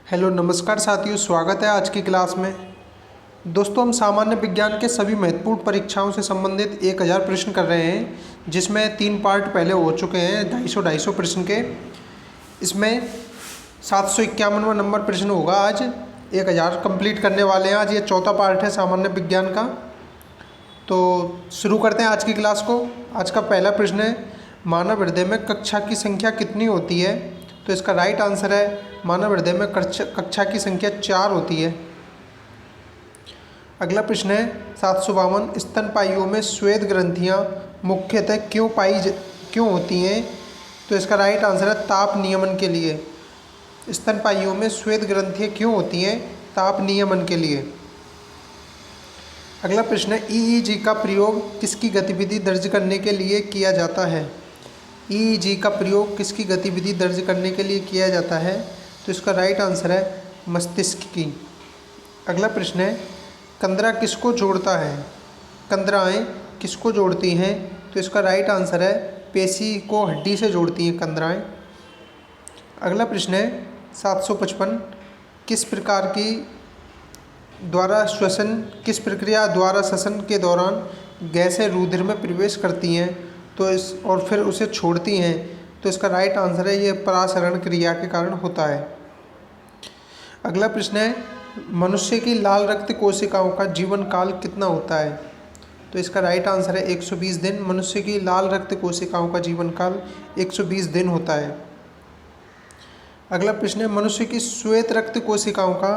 Hello नमस्कार साथियों, स्वागत है आज की क्लास में। दोस्तों, हम सामान्य विज्ञान के सभी महत्वपूर्ण परीक्षाओं से संबंधित 1000 प्रश्न कर रहे हैं, जिसमें 3 पार्ट पहले हो चुके हैं 250 प्रश्न के। इसमें 751वां नंबर प्रश्न होगा। आज 1000 कंप्लीट करने वाले हैं। आज ये चौथा पार्ट है सामान्य विज्ञान का। तो शुरू करते हैं आज की क्लास को। आज का पहला प्रश्न है, मानव हृदय में कक्षा की संख्या कितनी होती है? तो इसका राइट आंसर है, मानव हृदय में कक्षा की संख्या 4 होती है। अगला प्रश्न है 752, स्तनपायियों में श्वेत ग्रंथियां मुख्यतः क्यों होती हैं? तो इसका राइट आंसर है, ताप नियमन के लिए। स्तनपायियों में श्वेत ग्रंथियां क्यों होती हैं? ताप नियमन के लिए। अगला प्रश्न है, ईईजी का प्रयोग किसकी गतिविधि दर्ज करने के लिए किया जाता है? ईईजी का प्रयोग किसकी गतिविधि दर्ज करने के लिए किया जाता है? तो इसका राइट आंसर है, मस्तिष्क की। अगला प्रश्न है, कंदरा किसको जोड़ता है? कंदराएं किसको जोड़ती हैं? तो इसका राइट आंसर है, पेशी को हड्डी से जोड़ती हैं कंदराएं। अगला प्रश्न है 755, किस प्रक्रिया द्वारा श्वसन के दौरान गैसें रुधिर में प्रवेश करती हैं और फिर उसे छोड़ती हैं? तो इसका राइट आंसर है, ये परासरण क्रिया के कारण होता है। अगला प्रश्न है, मनुष्य की लाल रक्त कोशिकाओं का जीवन काल कितना होता है? तो इसका राइट आंसर है 120 दिन। मनुष्य की लाल रक्त कोशिकाओं का जीवन काल 120 दिन होता है। अगला प्रश्न है, मनुष्य की श्वेत रक्त कोशिकाओं का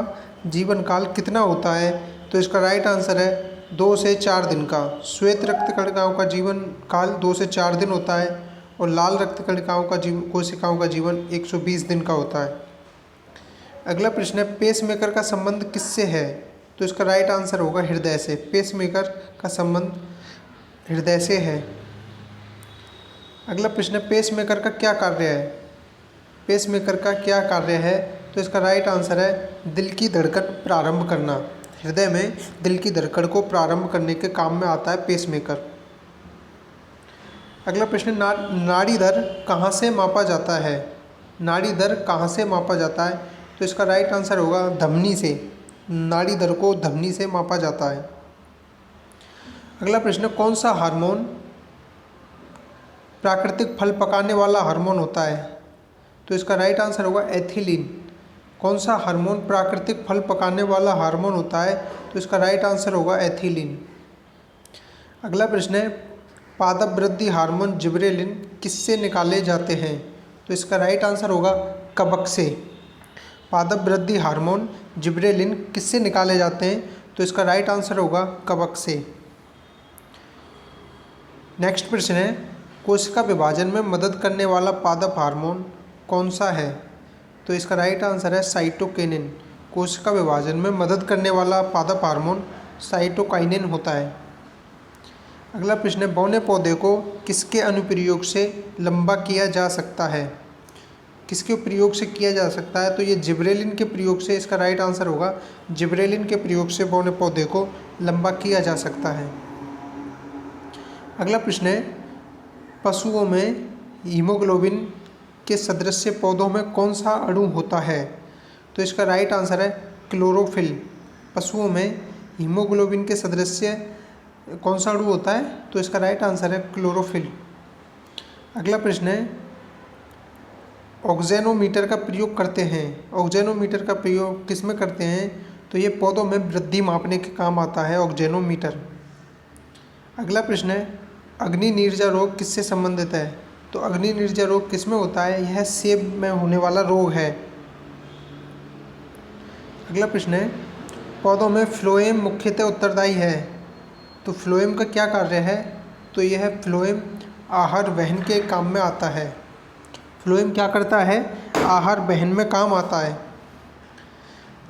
जीवन काल कितना होता है? तो इसका राइट आंसर है 2 से 4 दिन का। श्वेत रक्त कणिकाओं का जीवन काल 2 से 4 दिन होता है और लाल रक्त कणिकाओं का कोशिकाओं का जीवन 120 दिन का होता है। अगला प्रश्न है, पेसमेकर का संबंध किससे है? तो इसका राइट आंसर होगा हृदय से। पेसमेकर का संबंध हृदय से है। अगला प्रश्न है, पेसमेकर का क्या कार्य है? पेसमेकर का क्या कार्य है? तो इसका राइट आंसर है, दिल की धड़कन प्रारंभ करना। हृदय में दिल की धड़कन को प्रारंभ करने के काम में आता है पेसमेकर। अगला प्रश्न, नाड़ी दर कहाँ से मापा जाता है? नाड़ी दर कहाँ से मापा जाता है? तो इसका राइट आंसर होगा धमनी से। नाड़ी दर को धमनी से मापा जाता है। अगला प्रश्न, कौन सा हार्मोन प्राकृतिक फल पकाने वाला हार्मोन होता है? तो इसका राइट आंसर होगा एथिलीन। कौन सा हार्मोन प्राकृतिक फल पकाने वाला हार्मोन होता है? तो इसका राइट आंसर होगा एथिलीन। अगला प्रश्न है, पादप वृद्धि हार्मोन जिबरेलिन किससे निकाले जाते हैं? तो इसका राइट आंसर होगा कवक से। पादप वृद्धि हार्मोन जिबरेलिन किससे निकाले जाते हैं? तो इसका राइट आंसर होगा कवक से। नेक्स्ट प्रश्न है, कोशिका विभाजन में मदद करने वाला पादप हार्मोन कौन सा है? तो इसका राइट आंसर है साइटोकिनिन। कोशिका विभाजन में मदद करने वाला पादप हार्मोन साइटोकाइनिन होता है। अगला प्रश्न है, बौने पौधे को किसके अनुप्रयोग से लंबा किया जा सकता है? किसके प्रयोग से किया जा सकता है? तो ये जिब्रेलिन के प्रयोग से। इसका राइट आंसर होगा जिब्रेलिन के प्रयोग से बौने पौधे को लंबा किया जा सकता है। अगला प्रश्न है, पशुओं में हीमोग्लोबिन के सदृश पौधों में कौन सा अणु होता है? तो इसका राइट आंसर है क्लोरोफिल। पशुओं में हीमोग्लोबिन के सदृश कौन सा अणु होता है? तो इसका राइट आंसर है क्लोरोफिल। अगला प्रश्न है, ऑक्जेनोमीटर का प्रयोग करते हैं। ऑक्जेनोमीटर का प्रयोग किस में करते हैं? तो ये पौधों में वृद्धि मापने के काम आता है ऑक्जेनोमीटर। अगला प्रश्न है, अग्नि नीरजा रोग किससे संबंधित है? तो अग्नि नीरजा रोग किस में होता है? यह सेब में होने वाला रोग है। अगला प्रश्न है, पौधों में फ्लोएम मुख्यतः उत्तरदायी है। तो फ्लोएम का क्या कार्य है? तो यह फ्लोएम आहार वहन के काम में आता है। फ्लोएम क्या करता है? आहार वहन में काम आता है।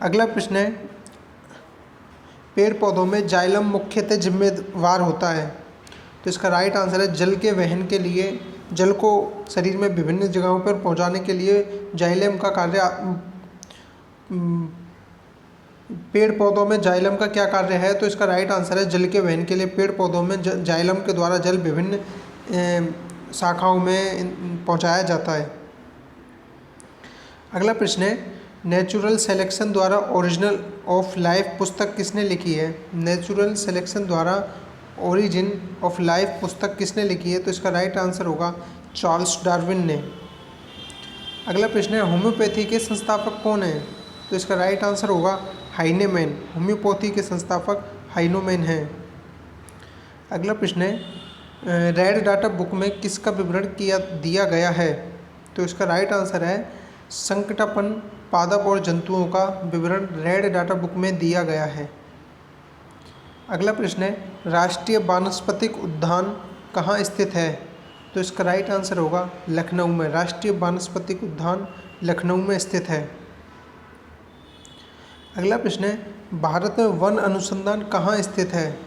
अगला प्रश्न है, पेड़ पौधों में जाइलम मुख्यतः जिम्मेवार होता है। तो इसका राइट आंसर है, जल के वहन के लिए, जल को शरीर में विभिन्न जगहों पर पहुंचाने के लिए जाइलम का कार्य। पेड़ पौधों में जाइलम का क्या कार्य है? तो इसका राइट आंसर है, जल के वहन के लिए पेड़ पौधों में जाइलम के द्वारा जल विभिन्न शाखाओं में पहुंचाया जाता है। अगला प्रश्न है, नेचुरल सेलेक्शन द्वारा ओरिजिन ऑफ लाइफ पुस्तक किसने लिखी है? नेचुरल सेलेक्शन द्वारा ओरिजिन ऑफ लाइफ पुस्तक किसने लिखी है? तो इसका राइट आंसर होगा चार्ल्स डार्विन ने। अगला प्रश्न है, होम्योपैथी के संस्थापक कौन हैं? तो इसका राइट आंसर होगा हाइनेमैन। होम्योपैथी के संस्थापक हाइनेमैन हैं। अगला प्रश्न है, रेड डाटा बुक में किसका विवरण दिया गया है? तो इसका राइट आंसर है संकटापन्न पादप और जंतुओं का विवरण रेड डाटा बुक में दिया गया है। अगला प्रश्न है, राष्ट्रीय वानस्पतिक उद्यान कहाँ स्थित है? तो इसका राइट आंसर होगा लखनऊ में। राष्ट्रीय वानस्पतिक उद्यान लखनऊ में स्थित है। अगला प्रश्न है, भारत में वन अनुसंधान कहाँ स्थित है?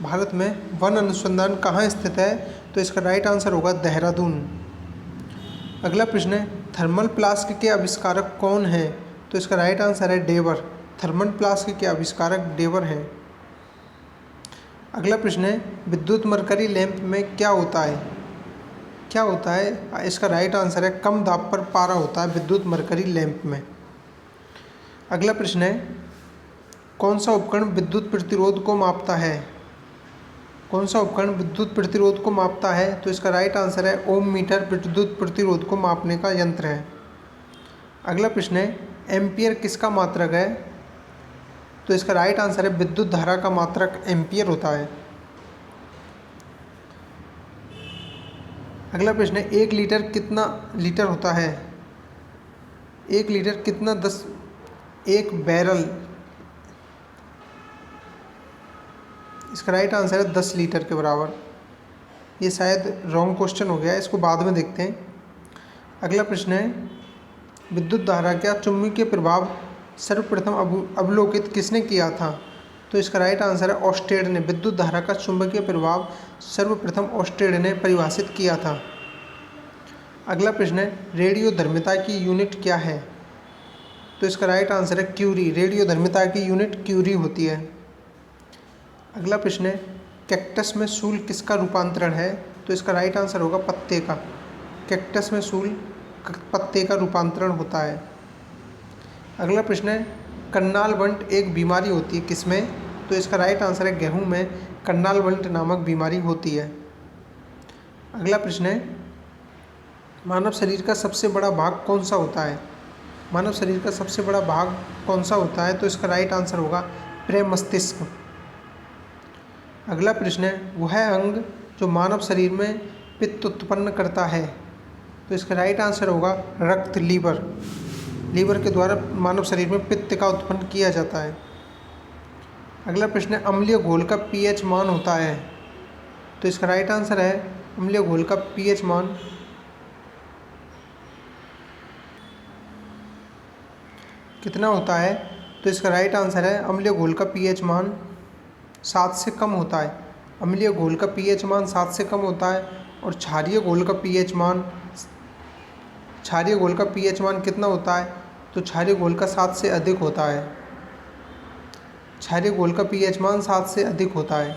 भारत में वन अनुसंधान कहाँ स्थित है? तो इसका राइट आंसर होगा देहरादून। अगला प्रश्न है, थर्मल फ्लास्क के आविष्कारक कौन हैं? तो इसका राइट आंसर है डेवर। थर्मल फ्लास्क के आविष्कारक डेवर हैं। अगला प्रश्न है, विद्युत मरकरी लैंप में क्या होता है? क्या होता है? इसका राइट आंसर है कम दाब पर पारा होता है विद्युत मरकरी लैंप में। अगला प्रश्न है, कौन सा उपकरण विद्युत प्रतिरोध को मापता है? कौन सा उपकरण विद्युत प्रतिरोध को मापता है? तो इसका राइट आंसर है ओम मीटर विद्युत प्रतिरोध को मापने का यंत्र है। अगला प्रश्न है, एम्पियर किसका मात्रक है? तो इसका राइट आंसर है विद्युत धारा का मात्रक एम्पियर होता है। अगला प्रश्न है, 1 लीटर कितना लीटर होता है? 1 लीटर कितना 1 बैरल। इसका राइट आंसर है 10 लीटर के बराबर। ये शायद रॉन्ग क्वेश्चन हो गया है, इसको बाद में देखते हैं। अगला प्रश्न है, विद्युत धारा का चुंबकीय प्रभाव सर्वप्रथम अवलोकित किसने किया था? तो इसका राइट आंसर है ऑस्टेड ने। विद्युत धारा का चुंबकीय प्रभाव सर्वप्रथम ऑस्टेड ने परिभाषित किया था। अगला प्रश्न है, रेडियोधर्मिता की यूनिट क्या है? तो इसका राइट आंसर है क्यूरी। रेडियोधर्मिता की यूनिट क्यूरी होती है। अगला प्रश्न है, कैक्टस में सूल किसका रूपांतरण है? तो इसका राइट आंसर होगा पत्ते का। कैक्टस में सूल पत्ते का रूपांतरण होता है। अगला प्रश्न है, कन्नाल वंट एक बीमारी होती है किसमें? तो इसका राइट आंसर है गेहूं में कन्नाल वंट नामक बीमारी होती है। अगला प्रश्न है, मानव शरीर का सबसे बड़ा भाग कौन सा होता है? मानव शरीर का सबसे बड़ा भाग कौन सा होता है? तो इसका राइट आंसर होगा प्रेमस्तिष्क। अगला प्रश्न है, वह अंग जो मानव शरीर में पित्त उत्पन्न करता है? तो इसका राइट आंसर होगा रक्त, लीवर। लीवर के द्वारा मानव शरीर में पित्त का उत्पन्न किया जाता है। अगला प्रश्न है, अम्लीय घोल का पीएच मान होता है? तो इसका राइट आंसर है अम्लीय घोल का पीएच मान कितना होता है? तो इसका राइट आंसर है अम्लीय घोल का पीएच मान 7 से कम होता है। अम्लीय घोल का पीएच मान 7 से कम होता है। और क्षारीय घोल का पीएच मान कितना होता है? तो क्षारीय घोल का 7 से अधिक होता है। क्षारीय घोल का पीएच मान 7 से अधिक होता है।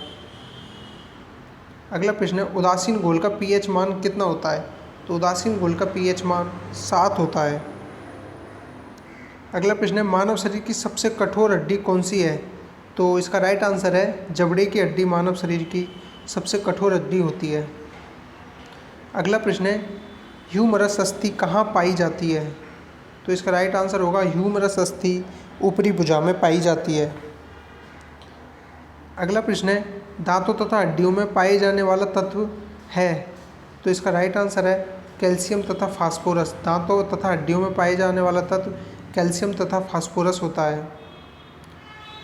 अगला प्रश्न है, उदासीन घोल का पीएच मान कितना होता है? तो उदासीन घोल का पीएच मान 7 होता है। अगला प्रश्न है, मानव शरीर की सबसे कठोर हड्डी कौन सी है? तो इसका राइट आंसर है जबड़े की हड्डी मानव शरीर की सबसे कठोर हड्डी होती है। अगला प्रश्न है, ह्यूमरस अस्थि कहाँ पाई जाती है? तो इसका राइट आंसर होगा ह्यूमरस अस्थि ऊपरी भुजा में पाई जाती है। अगला प्रश्न है, दांतों तथा हड्डियों में पाए जाने वाला तत्व है? तो इसका राइट आंसर है कैल्शियम तथा फास्फोरस। दांतों तथा हड्डियों में पाए जाने वाला तत्व कैल्शियम तथा फास्फोरस होता है।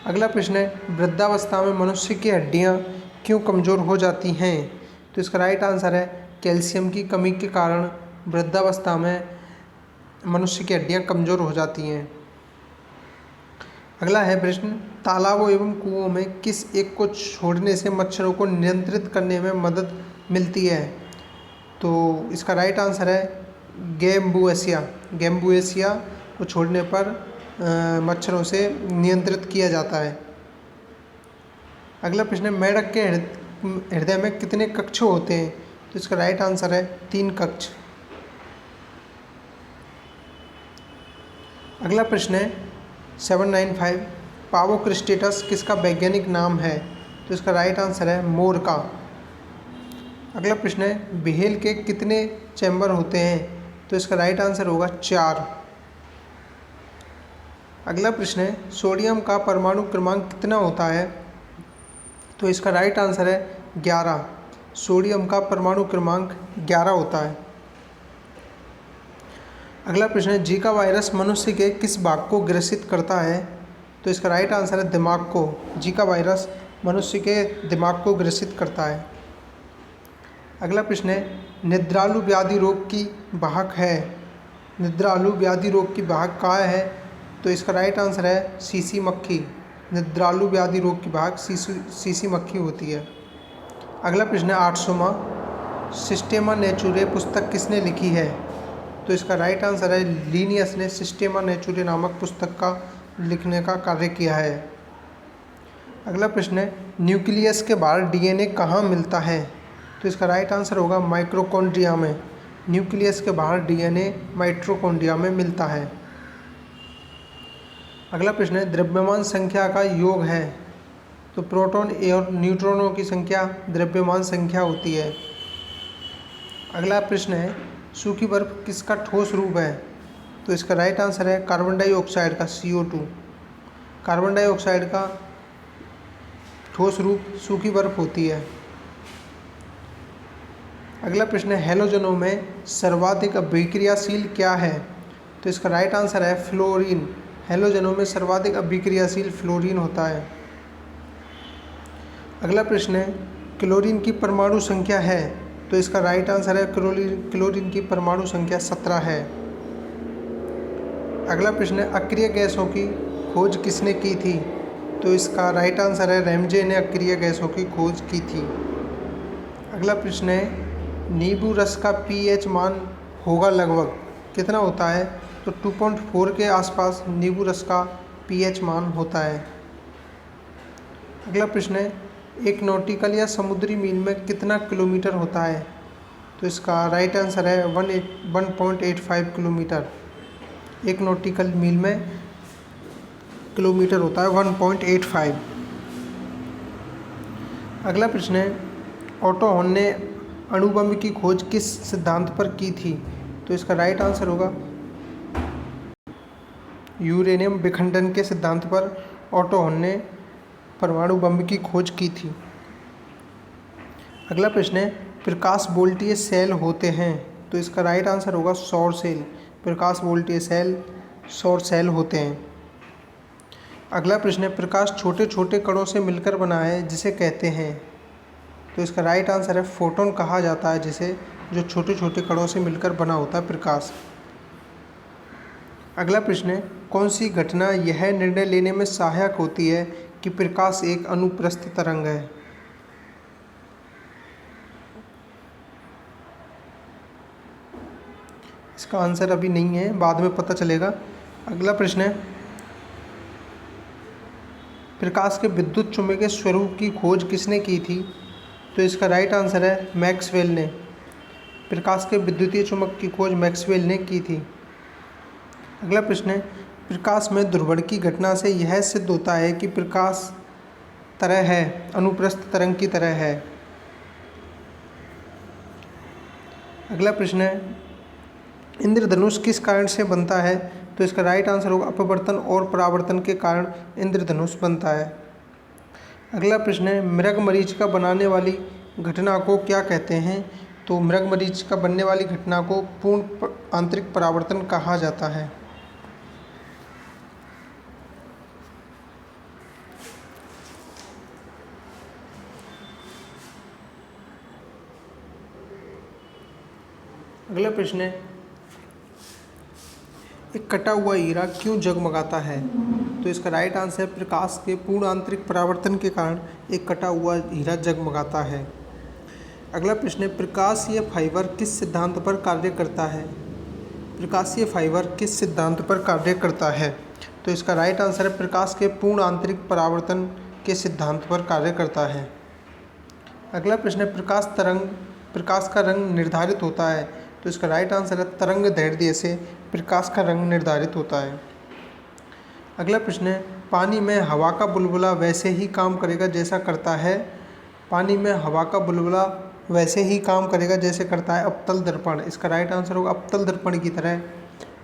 अगला प्रश्न है, वृद्धावस्था में मनुष्य की हड्डियां क्यों कमज़ोर हो जाती हैं? तो इसका राइट आंसर है कैल्शियम की कमी के कारण वृद्धावस्था में मनुष्य की हड्डियां कमज़ोर हो जाती हैं। अगला है प्रश्न, तालाबों एवं कुओं में किस एक को छोड़ने से मच्छरों को नियंत्रित करने में मदद मिलती है? तो इसका राइट आंसर है गैम्बुएसिया। गैम्बुएसिया को छोड़ने पर मच्छरों से नियंत्रित किया जाता है। अगला प्रश्न है, मेढक के हृदय में कितने कक्ष होते हैं? तो इसका राइट आंसर है 3 कक्ष। अगला प्रश्न है 795, पावोक्रिस्टेटस किसका वैज्ञानिक नाम है? तो इसका राइट आंसर है मोर का। अगला प्रश्न है व्हेल के कितने चैम्बर होते हैं? तो इसका राइट आंसर होगा 4। अगला प्रश्न है सोडियम का परमाणु क्रमांक कितना होता है? तो इसका राइट आंसर है 11। सोडियम का परमाणु क्रमांक 11 होता है। अगला प्रश्न है जीका वायरस मनुष्य के किस भाग को ग्रसित करता है? तो इसका राइट आंसर है दिमाग को। जीका वायरस मनुष्य के दिमाग को ग्रसित करता है। अगला प्रश्न है निद्रालु व्याधि रोग की वाहक है। निद्रालु व्याधि रोग की वाहक कहाँ है? तो इसका राइट आंसर है सीसी मक्खी। निद्रालु व्याधि रोग की वाहक सीसी मक्खी होती है। अगला प्रश्न है 800वां, सिस्टेमा नेचुरे पुस्तक किसने लिखी है? तो इसका राइट आंसर है लीनियस ने सिस्टेमा नेचुरे नामक पुस्तक का लिखने का कार्य किया है। अगला प्रश्न है न्यूक्लियस के बाहर डीएनए कहाँ मिलता है? तो इसका राइट आंसर होगा माइटोकॉन्ड्रिया में। न्यूक्लियस के बाहर डीएनए माइटोकॉन्ड्रिया में मिलता है। अगला प्रश्न है द्रव्यमान संख्या का योग है। तो प्रोटॉन और न्यूट्रॉनों की संख्या द्रव्यमान संख्या होती है। अगला प्रश्न है सूखी बर्फ किसका ठोस रूप है? तो इसका राइट आंसर है कार्बन डाइऑक्साइड का CO2। कार्बन डाइऑक्साइड का ठोस रूप सूखी बर्फ होती है। अगला प्रश्न है हैलोजनों में सर्वाधिक अभिक्रियाशील क्या है? तो इसका राइट आंसर है फ्लोरीन। हैलोजनों में सर्वाधिक अभिक्रियाशील फ्लोरीन होता है। अगला प्रश्न है क्लोरीन की परमाणु संख्या है। तो इसका राइट आंसर है क्लोरीन की परमाणु संख्या 17 है। अगला प्रश्न है अक्रिय गैसों की खोज किसने की थी? तो इसका राइट आंसर है रैमजे ने अक्रिय गैसों की खोज की थी। अगला प्रश्न है नींबू रस का pH मान होगा लगभग कितना होता है? तो 2.4 के आसपास नींबू रस का pH मान होता है। अगला प्रश्न है एक नॉटिकल या समुद्री मील में कितना किलोमीटर होता है? तो इसका राइट आंसर है 1.85 किलोमीटर। एक नॉटिकल मील में किलोमीटर होता है 1.85। अगला प्रश्न है ऑटो हॉर्न ने अणुबम की खोज किस सिद्धांत पर की थी? तो इसका राइट आंसर होगा यूरेनियम विखंडन के सिद्धांत पर ऑटो हॉर्न ने परमाणु बम की खोज की थी। अगला प्रश्न है प्रकाश वोल्टीय सेल होते हैं। तो इसका राइट आंसर होगा सौर सेल। प्रकाश वोल्टीय सेल सौर सेल होते हैं। अगला प्रश्न है प्रकाश छोटे छोटे कणों से मिलकर बना है जिसे कहते हैं। तो इसका राइट आंसर है फोटोन कहा जाता है जिसे, जो छोटे छोटे कणों से मिलकर बना होता है प्रकाश। अगला प्रश्न है कौन सी घटना यह निर्णय लेने में सहायक होती है कि प्रकाश एक अनुप्रस्थ तरंग है? इसका आंसर अभी नहीं है, बाद में पता चलेगा। अगला प्रश्न है प्रकाश के विद्युत चुम्बकीय स्वरूप की खोज किसने की थी? तो इसका राइट आंसर है मैक्सवेल ने। प्रकाश के विद्युतीय चुंबक की खोज मैक्सवेल ने की थी। अगला प्रश्न है प्रकाश में ध्रुवण की घटना से यह सिद्ध होता है कि प्रकाश तरह है, अनुप्रस्थ तरंग की तरह है। अगला प्रश्न है इंद्रधनुष किस कारण से बनता है? तो इसका राइट आंसर होगा अपवर्तन और परावर्तन के कारण इंद्रधनुष बनता है। अगला प्रश्न है मृगमरीचिका बनाने वाली घटना को क्या कहते हैं? तो मृगमरीचिका बनने वाली घटना को पूर्ण आंतरिक परावर्तन कहा जाता है। अगला प्रश्न है एक कटा हुआ हीरा क्यों जगमगाता है? तो इसका राइट आंसर है प्रकाश के पूर्ण आंतरिक परावर्तन के कारण एक कटा हुआ हीरा जगमगाता है। अगला प्रश्न है प्रकाशीय फाइबर किस सिद्धांत पर कार्य करता है? प्रकाशीय फाइबर किस सिद्धांत पर कार्य करता है? तो इसका राइट आंसर है प्रकाश के पूर्ण आंतरिक परावर्तन के सिद्धांत पर कार्य करता है। अगला प्रश्न है प्रकाश का रंग निर्धारित होता है। तो इसका राइट आंसर है तरंग दैर्ध्य से प्रकाश का रंग निर्धारित होता है। अगला प्रश्न है, पानी में हवा का बुलबुला वैसे ही काम करेगा जैसा करता है। पानी में हवा का बुलबुला वैसे ही काम करेगा जैसे करता है अवतल दर्पण। इसका राइट आंसर होगा अवतल दर्पण की तरह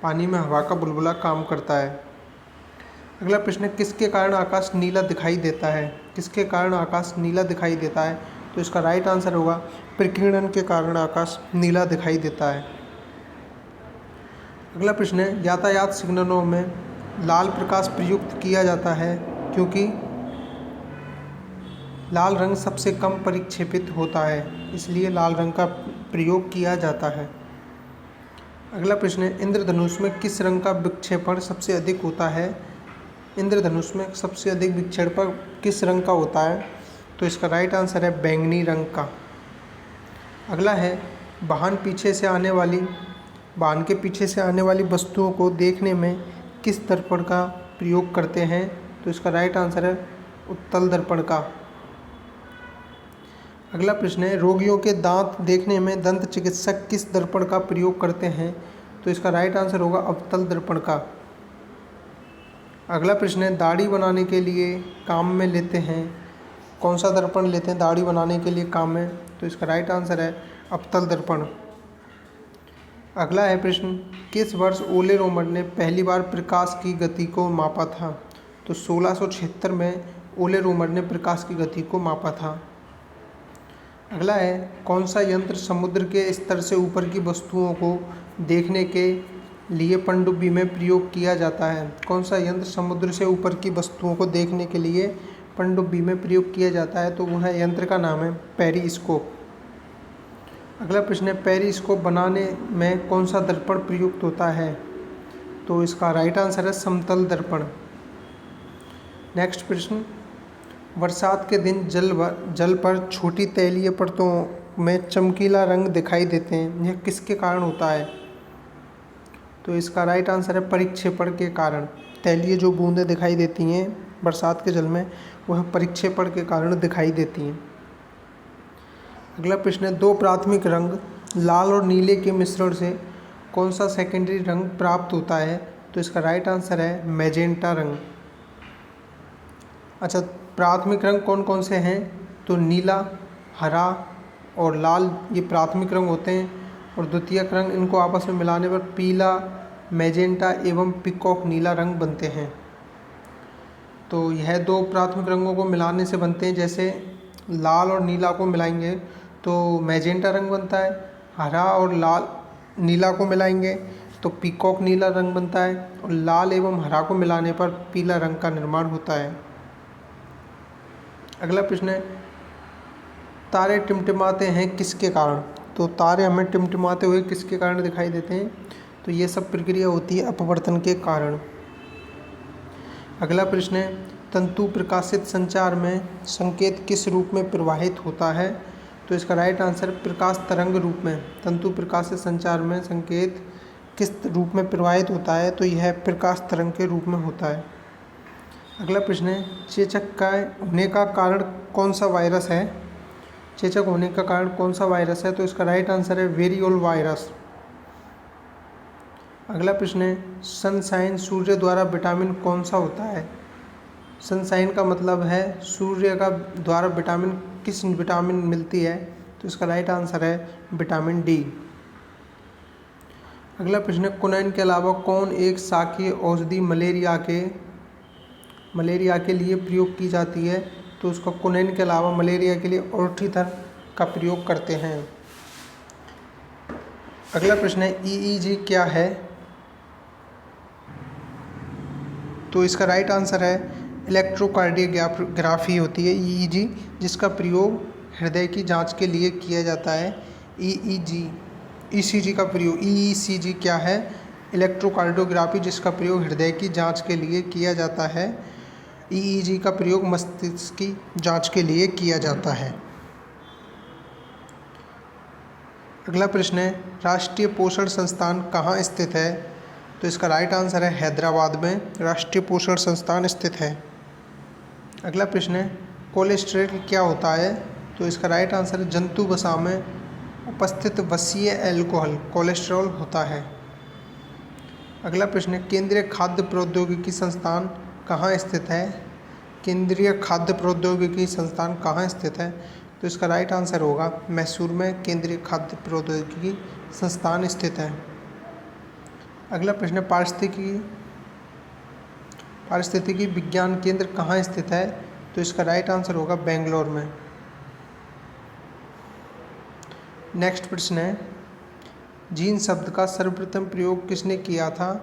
पानी में हवा का बुलबुला काम करता है। अगला प्रश्न है, किसके कारण आकाश नीला दिखाई देता है। किसके कारण आकाश नीला दिखाई देता है। तो इसका राइट आंसर होगा प्रकीर्णन के कारण आकाश नीला दिखाई देता है। अगला प्रश्न है, यातायात सिग्नलों में लाल प्रकाश प्रयुक्त किया जाता है क्योंकि लाल रंग सबसे कम परिक्षेपित होता है, इसलिए लाल रंग का प्रयोग किया जाता है। अगला प्रश्न है, इंद्रधनुष में किस रंग का विक्षेपण सबसे अधिक होता है। इंद्रधनुष में सबसे अधिक विक्षेपण किस रंग का होता है। तो इसका राइट आंसर है बैंगनी रंग का। अगला है, वाहन के पीछे से आने वाली वस्तुओं को देखने में किस दर्पण का प्रयोग करते हैं। तो इसका राइट आंसर है उत्तल दर्पण का। अगला प्रश्न है, रोगियों के दांत देखने में दंत चिकित्सक किस दर्पण का प्रयोग करते हैं। तो इसका राइट आंसर होगा अवतल दर्पण का। अगला प्रश्न है, दाढ़ी बनाने के लिए काम में लेते हैं, कौन सा दर्पण लेते हैं दाढ़ी बनाने के लिए काम में। तो इसका राइट आंसर है अवतल दर्पण। अगला है प्रश्न, किस वर्ष ओले रोमन ने पहली बार प्रकाश की गति को मापा था। तो 1676 में ओले रोमन ने प्रकाश की गति को मापा था। अगला है, कौन सा यंत्र समुद्र के स्तर से ऊपर की वस्तुओं को देखने के लिए पनडुब्बी में प्रयोग किया जाता है। कौन सा यंत्र समुद्र से ऊपर की वस्तुओं को देखने के लिए पनडुब्बी में प्रयोग किया जाता है। तो वह यंत्र का नाम है पेरिस्कोप। अगला प्रश्न है, पेरिस्कोप बनाने में कौन सा दर्पण प्रयुक्त होता है। तो इसका राइट आंसर है समतल दर्पण। नेक्स्ट प्रश्न, बरसात के दिन जल पर छोटी तैलीय परतों में चमकीला रंग दिखाई देते हैं, यह किसके कारण होता है। तो इसका राइट आंसर है परिक्षेपण के कारण। तैलीय जो बूंदें दिखाई देती हैं बरसात के जल में, वह परिक्षेपण के कारण दिखाई देती हैं। अगला प्रश्न है, दो प्राथमिक रंग लाल और नीले के मिश्रण से कौन सा सेकेंडरी रंग प्राप्त होता है। तो इसका राइट आंसर है मैजेंटा रंग। अच्छा, प्राथमिक रंग कौन कौन से हैं। तो नीला, हरा और लाल ये प्राथमिक रंग होते हैं, और द्वितीयक रंग इनको आपस में मिलाने पर पीला, मैजेंटा एवं पीकॉक नीला रंग बनते हैं। तो यह दो प्राथमिक रंगों को मिलाने से बनते हैं। जैसे लाल और नीला को मिलाएंगे तो मैजेंटा रंग बनता है, हरा और लाल नीला को मिलाएंगे तो पीकॉक नीला रंग बनता है, और लाल एवं हरा को मिलाने पर पीला रंग का निर्माण होता है। अगला प्रश्न है, तारे टिमटिमाते हैं किसके कारण। तो तारे हमें टिमटिमाते हुए किसके कारण दिखाई देते हैं। तो ये सब प्रक्रिया होती है अपवर्तन के कारण। अगला प्रश्न है, तंतु प्रकाशित संचार में संकेत किस रूप में प्रवाहित होता है। तो इसका राइट आंसर प्रकाश तरंग रूप में। तंतु प्रकाशित संचार में संकेत किस रूप में प्रवाहित होता है। तो यह प्रकाश तरंग के रूप में होता है। अगला प्रश्न है, चेचक का होने का कारण कौन सा वायरस है। चेचक होने का कारण कौन सा वायरस है। तो इसका राइट आंसर है वेरियोल वायरस। अगला प्रश्न है, सनशाइन सूर्य द्वारा विटामिन कौन सा होता है। सनशाइन का मतलब है सूर्य का द्वारा विटामिन, किस विटामिन मिलती है। तो इसका राइट आंसर है विटामिन डी। अगला प्रश्न है, क्विनाइन के अलावा कौन एक शाकीय औषधि मलेरिया के लिए प्रयोग की जाती है। तो उसका क्विनाइन के अलावा मलेरिया के लिए ऑर्थिथर का प्रयोग करते हैं। अगला प्रश्न है, ईईजी क्या है। तो इसका राइट आंसर है इलेक्ट्रोकार्डियोग्राफी होती है ईईजी, जिसका प्रयोग हृदय की जांच के लिए किया जाता है। ईसीजी का प्रयोग, ईईसीजी क्या है। इलेक्ट्रोकार्डियोग्राफी, जिसका प्रयोग हृदय की जांच के लिए किया जाता है। ईईजी का प्रयोग मस्तिष्क की जांच के लिए किया जाता है। अगला प्रश्न है, राष्ट्रीय पोषण संस्थान कहाँ स्थित है। तो इसका राइट आंसर है हैदराबाद में राष्ट्रीय पोषण संस्थान स्थित है। अगला प्रश्न है, कोलेस्ट्रॉल क्या होता है। तो इसका राइट आंसर है जंतु वसा में उपस्थित वसीय एल्कोहल कोलेस्ट्रॉल होता है। अगला प्रश्न है, केंद्रीय खाद्य प्रौद्योगिकी संस्थान कहाँ स्थित है? केंद्रीय खाद्य प्रौद्योगिकी संस्थान कहाँ स्थित है? तो इसका राइट आंसर होगा मैसूर में केंद्रीय खाद्य प्रौद्योगिकी संस्थान स्थित है। अगला प्रश्न है, पारिस्थितिकी विज्ञान केंद्र कहाँ स्थित है? तो इसका राइट आंसर होगा बेंगलोर में। नेक्स्ट प्रश्न है, जीन शब्द का सर्वप्रथम प्रयोग किसने किया था?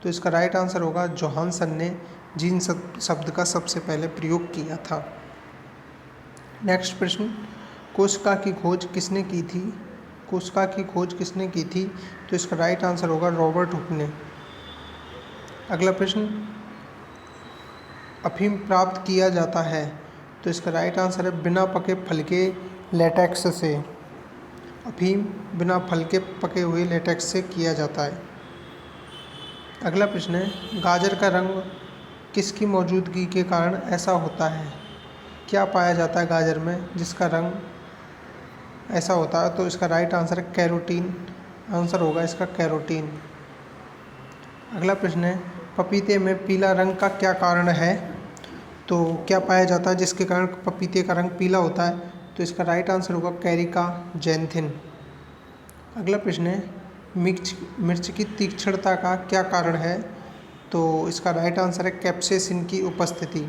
तो इसका राइट आंसर होगा जोहानसन ने जीन शब्द का सबसे पहले प्रयोग किया था। नेक्स्ट प्रश्न, कोशिका की खोज किसने की थी? कोशिका की खोज किसने की थी? तो इसका राइट आंसर होगा रॉबर्ट हुक ने। अगला प्रश्न, अफीम प्राप्त किया जाता है? तो इसका राइट आंसर है बिना पके फल के लेटेक्स से। अफीम बिना फल के पके हुए लेटेक्स से किया जाता है। अगला प्रश्न है, गाजर का रंग किसकी मौजूदगी के कारण ऐसा होता है? क्या पाया जाता है गाजर में जिसका रंग ऐसा होता है? तो इसका राइट आंसर है कैरोटीन। आंसर होगा इसका कैरोटीन। अगला प्रश्न है, पपीते में पीला रंग का क्या कारण है? तो क्या पाया जाता है जिसके कारण पपीते का रंग पीला होता है? तो इसका राइट आंसर होगा कैरिका जैंथिन। अगला प्रश्न है, मिर्च की तीक्ष्णता का क्या कारण है? तो इसका राइट आंसर है कैप्सेसिन की उपस्थिति।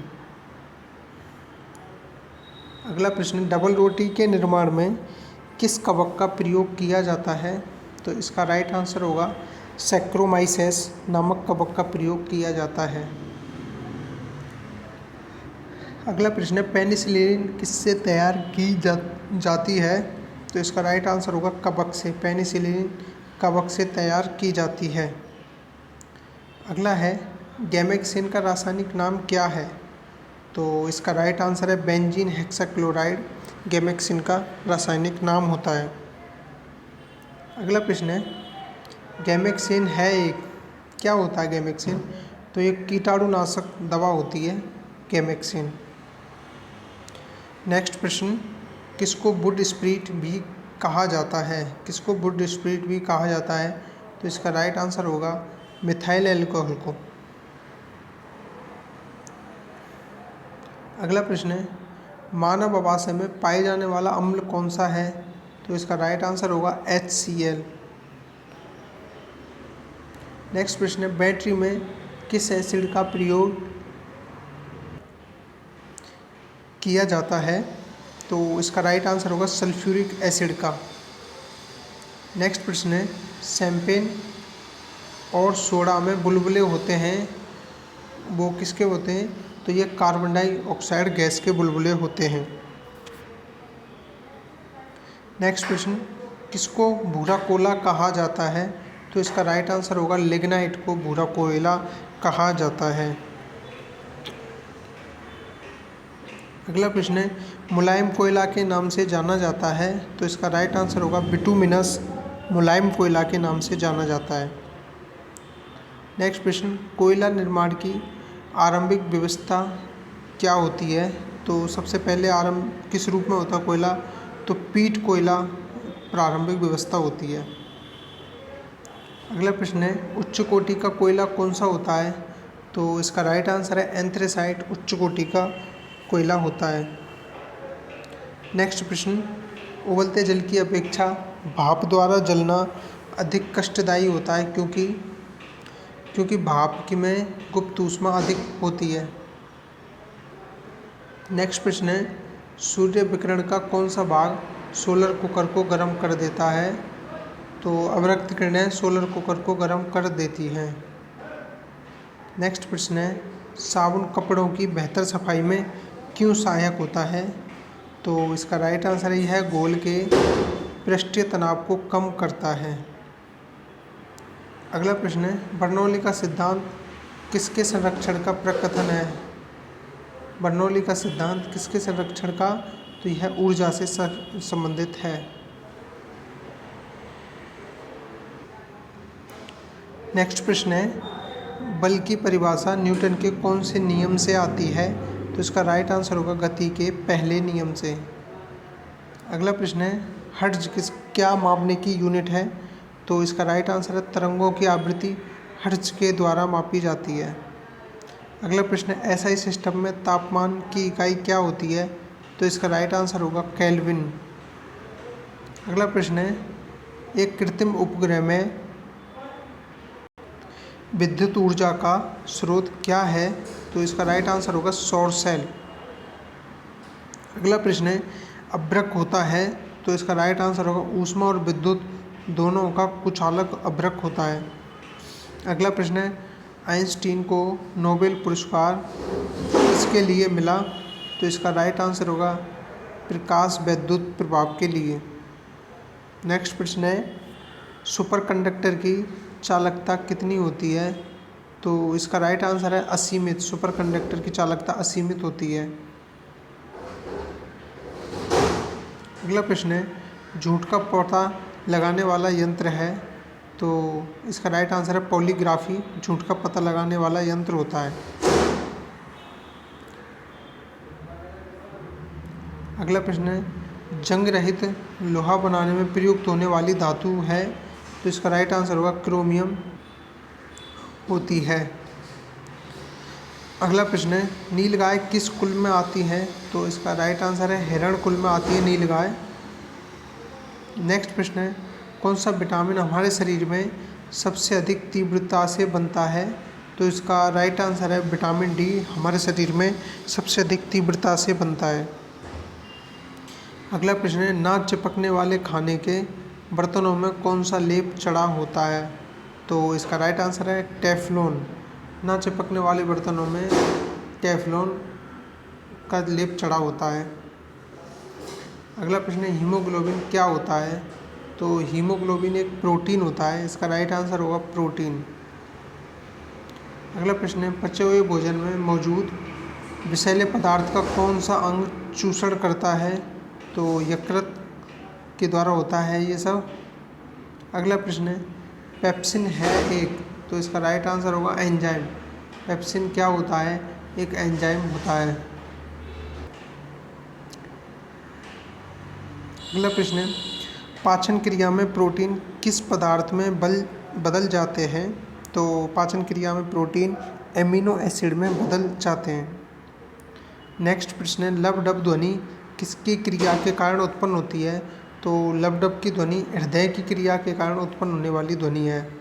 अगला प्रश्न, डबल रोटी के निर्माण में किस कवक का प्रयोग किया जाता है? तो इसका राइट आंसर होगा सैक्रोमाइसेस नामक कवक का प्रयोग किया जाता है। अगला प्रश्न है, पेनिसिलिन किससे तैयार की जाती है? तो इसका राइट आंसर होगा कवक से। पेनिसिलिन कवक से तैयार की जाती है। अगला है, गैमेक्सिन का रासायनिक नाम क्या है? तो इसका राइट आंसर है बेंजीन हेक्साक्लोराइड गैमेक्सिन का रासायनिक नाम होता है। अगला प्रश्न है, गैमेक्सिन है एक, क्या होता है गैमेक्सिन? तो एक कीटाणुनाशक दवा होती है गैमेक्सिन। नेक्स्ट प्रश्न, किसको वुड स्प्रिट भी कहा जाता है? किसको वुड स्प्रिट भी कहा जाता है? तो इसका राइट आंसर होगा मिथाइल एल्कोहल को। अगला प्रश्न है, मानव आमाशय में पाए जाने वाला अम्ल कौन सा है? तो इसका राइट आंसर होगा HCl। नेक्स्ट प्रश्न है, बैटरी में किस एसिड का प्रयोग किया जाता है? तो इसका राइट आंसर होगा सल्फ्यूरिक एसिड का। नेक्स्ट प्रश्न है, शैंपेन और सोडा में बुलबुले होते हैं, वो किसके होते हैं? तो ये कार्बन डाइऑक्साइड गैस के बुलबुले होते हैं। नेक्स्ट प्रश्न, किसको भूरा कोयला कहा जाता है? तो इसका राइट आंसर होगा लिग्नाइट को भूरा कोयला कहा जाता है। अगला प्रश्न है, मुलायम कोयला के नाम से जाना जाता है? तो इसका राइट आंसर होगा बिटुमिनस मुलायम कोयला के नाम से जाना जाता है। नेक्स्ट प्रश्न, कोयला निर्माण की आरंभिक व्यवस्था क्या होती है? तो सबसे पहले आरंभ किस रूप में होता है कोयला? तो पीट कोयला प्रारंभिक व्यवस्था होती है। अगला प्रश्न है, उच्च कोटि का कोयला कौन सा होता है? तो इसका राइट आंसर है एंथ्रेसाइट उच्च कोटि का कोयला होता है। नेक्स्ट प्रश्न, उबलते जल की अपेक्षा भाप द्वारा जलना अधिक कष्टदायी होता है क्योंकि भाप की में गुप्त ऊष्मा अधिक होती है। नेक्स्ट प्रश्न है, सूर्य विकिरण का कौन सा भाग सोलर कुकर को गर्म कर देता है? तो अवरक्त किरणें सोलर कुकर को गर्म कर देती हैं। नेक्स्ट प्रश्न है, साबुन कपड़ों की बेहतर सफाई में क्यों सहायक होता है? तो इसका राइट आंसर यह है घोल के पृष्ठीय तनाव को कम करता है। अगला प्रश्न है, बर्नौली का सिद्धांत किसके संरक्षण का प्रकथन है? बर्नौली का सिद्धांत किसके संरक्षण का? तो यह ऊर्जा से संबंधित है। नेक्स्ट प्रश्न है, बल की परिभाषा न्यूटन के कौन से नियम से आती है? तो इसका राइट आंसर होगा गति के पहले नियम से। अगला प्रश्न है, हर्ट्ज क्या मापने की यूनिट है? तो इसका राइट आंसर है तरंगों की आवृत्ति हर्ट्ज के द्वारा मापी जाती है। अगला प्रश्न है, एसआई सिस्टम में तापमान की इकाई क्या होती है? तो इसका राइट आंसर होगा केल्विन। अगला प्रश्न है, एक कृत्रिम उपग्रह में विद्युत ऊर्जा का स्रोत क्या है? तो इसका राइट आंसर होगा सौर सेल। अगला प्रश्न है, अभ्रक होता है? तो इसका राइट आंसर होगा ऊष्मा और विद्युत दोनों का कुचालक अभ्रक होता है। अगला प्रश्न है, आइंस्टीन को नोबेल पुरस्कार किसके लिए मिला? तो इसका राइट आंसर होगा प्रकाश वैद्युत प्रभाव के लिए। नेक्स्ट प्रश्न है, सुपर कंडक्टर की चालकता कितनी होती है? तो इसका राइट आंसर है असीमित। सुपर कंडक्टर की चालकता असीमित होती है। अगला प्रश्न है, झूठ का पता लगाने वाला यंत्र है? तो इसका राइट आंसर है पॉलीग्राफी। झूठ का पता लगाने वाला यंत्र होता है। अगला प्रश्न है, जंग रहित लोहा बनाने में प्रयुक्त होने वाली धातु है? तो इसका राइट आंसर होगा क्रोमियम होती है। अगला प्रश्न है, नीलगाय किस कुल में आती है? तो इसका राइट आंसर है हिरण कुल में आती है नीलगाय। नेक्स्ट प्रश्न है, कौन सा विटामिन हमारे शरीर में सबसे अधिक तीव्रता से बनता है? तो इसका राइट आंसर है विटामिन डी हमारे शरीर में सबसे अधिक तीव्रता से बनता है। अगला प्रश्न है, ना चिपकने वाले खाने के बर्तनों में कौन सा लेप चढ़ा होता है? तो इसका राइट आंसर है टेफ्लॉन। ना चिपकने वाले बर्तनों में टेफ्लॉन का लेप चढ़ा होता है। अगला प्रश्न है, हीमोग्लोबिन क्या होता है? तो हीमोग्लोबिन एक प्रोटीन होता है। इसका राइट आंसर होगा प्रोटीन। अगला प्रश्न है, पचे हुए भोजन में मौजूद विषैले पदार्थ का कौन सा अंग चूषण करता है? तो यकृत के द्वारा होता है ये सब। अगला प्रश्न है, पेप्सिन है एक? तो इसका राइट आंसर होगा एंजाइम। पेप्सिन क्या होता है? एक एंजाइम होता है। अगला प्रश्न है, पाचन क्रिया में प्रोटीन किस पदार्थ में बदल जाते हैं? तो पाचन क्रिया में प्रोटीन एमिनो एसिड में बदल जाते हैं। नेक्स्ट प्रश्न है, लब-डब ध्वनि किसकी क्रिया के कारण उत्पन्न होती है? तो लब-डब की ध्वनि हृदय की क्रिया के कारण उत्पन्न होने वाली ध्वनि है।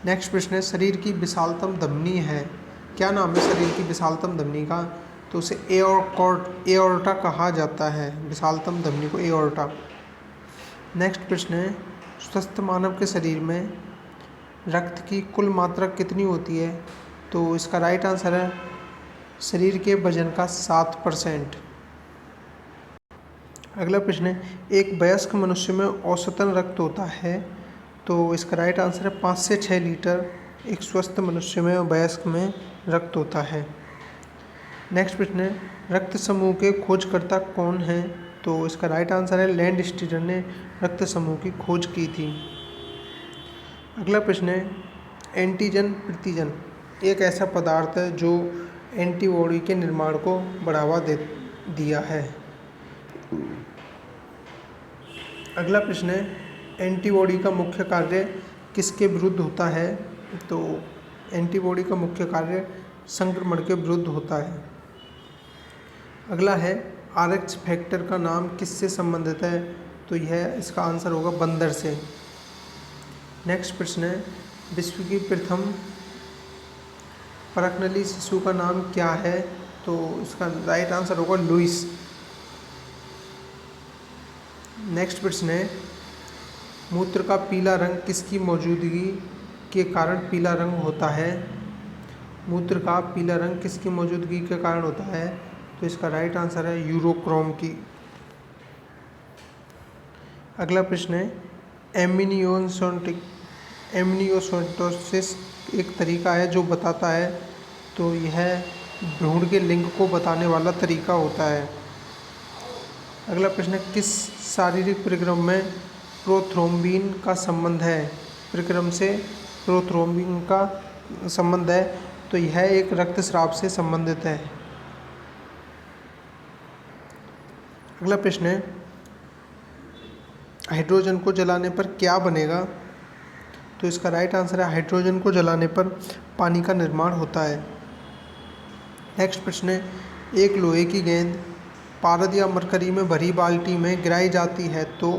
नेक्स्ट प्रश्न है, शरीर की विशालतम धमनी है? क्या नाम है शरीर की विशालतम धमनी का? तो उसे एओर्टा कहा जाता है। विशालतम धमनी को एओर्टा। नेक्स्ट प्रश्न है, स्वस्थ मानव के शरीर में रक्त की कुल मात्रा कितनी होती है? तो इसका राइट आंसर है शरीर के वजन का 7%। अगला प्रश्न है, एक वयस्क मनुष्य में औसतन रक्त होता है? तो इसका राइट आंसर है 5 से 6 लीटर एक स्वस्थ मनुष्य में वयस्क में रक्त होता है। नेक्स्ट प्रश्न है, रक्त समूह के खोजकर्ता कौन हैं? तो इसका राइट आंसर है लैंडस्टीनर ने रक्त समूह की खोज की थी। अगला प्रश्न है, एंटीजन प्रतिजन एक ऐसा पदार्थ है जो एंटीबॉडी के निर्माण को बढ़ावा दिया है। अगला प्रश्न है, एंटीबॉडी का मुख्य कार्य किसके विरुद्ध होता है? तो एंटीबॉडी का मुख्य कार्य संक्रमण के विरुद्ध होता है। अगला है, आरएच फैक्टर का नाम किससे संबंधित है? तो यह इसका आंसर होगा बंदर से। नेक्स्ट प्रश्न है, विश्व की प्रथम परखनली शिशु का नाम क्या है? तो इसका राइट आंसर होगा लुइस। नेक्स्ट प्रश्न है, मूत्र का पीला रंग किसकी मौजूदगी के कारण पीला रंग होता है? मूत्र का पीला रंग किसकी मौजूदगी के कारण होता है? तो इसका राइट आंसर है यूरोक्रोम की। अगला प्रश्न है, एमनियोसेंटोसिस एक तरीका है जो बताता है? तो यह भ्रूण के लिंग को बताने वाला तरीका होता है। अगला प्रश्न है, किस शारीरिक प्रक्रम में प्रोथ्रोम्बिन का संबंध है? प्रक्रम से प्रोथ्रोम्बिन का संबंध है, तो यह एक रक्तस्राव से संबंधित है। अगला प्रश्न है, हाइड्रोजन को जलाने पर क्या बनेगा? तो तो इसका राइट आंसर है हाइड्रोजन को जलाने पर पानी का निर्माण होता है। नेक्स्ट प्रश्न है, एक लोहे की गेंद पारद या मरकरी में भरी बाल्टी में गिराई जाती है तो